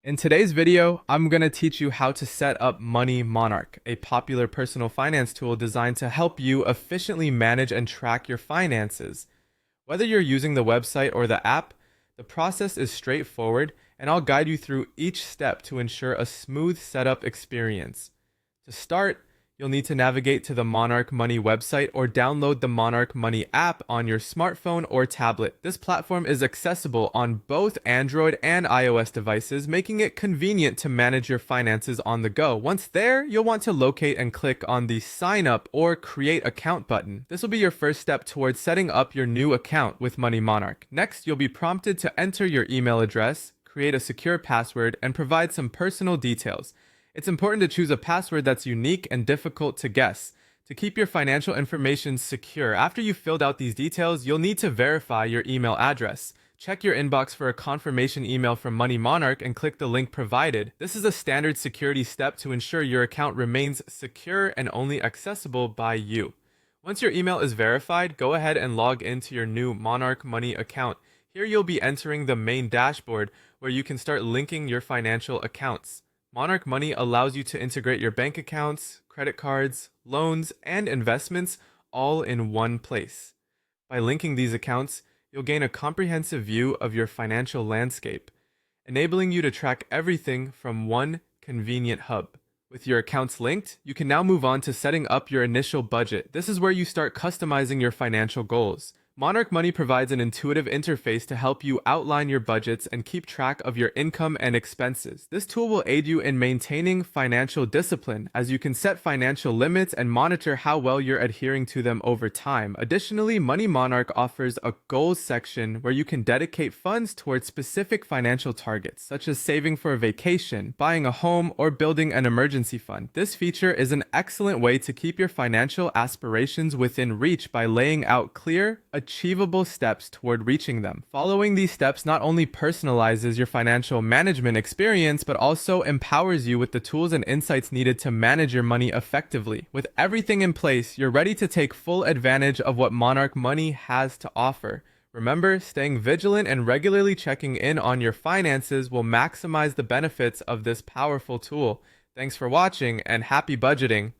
In today's video, I'm going to teach you how to set up Money Monarch, a popular personal finance tool designed to help you efficiently manage and track your finances. Whether you're using the website or the app, the process is straightforward, and I'll guide you through each step to ensure a smooth setup experience. To start, you'll need to navigate to the Monarch Money website or download the Monarch Money app on your smartphone or tablet. This platform is accessible on both Android and iOS devices, making it convenient to manage your finances on the go. Once there, you'll want to locate and click on the Sign Up or Create Account button. This will be your first step towards setting up your new account with Money Monarch. Next, you'll be prompted to enter your email address, create a secure password, and provide some personal details. It's important to choose a password that's unique and difficult to guess to keep your financial information secure. After you've filled out these details, you'll need to verify your email address. Check your inbox for a confirmation email from Money Monarch and click the link provided. This is a standard security step to ensure your account remains secure and only accessible by you. Once your email is verified, go ahead and log into your new Monarch Money account. Here you'll be entering the main dashboard where you can start linking your financial accounts. Monarch Money allows you to integrate your bank accounts, credit cards, loans, and investments all in one place. By linking these accounts, you'll gain a comprehensive view of your financial landscape, enabling you to track everything from one convenient hub. With your accounts linked, you can now move on to setting up your initial budget. This is where you start customizing your financial goals. Monarch Money provides an intuitive interface to help you outline your budgets and keep track of your income and expenses. This tool will aid you in maintaining financial discipline, as you can set financial limits and monitor how well you're adhering to them over time. Additionally, Money Monarch offers a goals section where you can dedicate funds towards specific financial targets, such as saving for a vacation, buying a home, or building an emergency fund. This feature is an excellent way to keep your financial aspirations within reach by laying out clear, achievable steps toward reaching them. Following these steps not only personalizes your financial management experience, but also empowers you with the tools and insights needed to manage your money effectively. With everything in place, you're ready to take full advantage of what Monarch Money has to offer. Remember, staying vigilant and regularly checking in on your finances will maximize the benefits of this powerful tool. Thanks for watching and happy budgeting.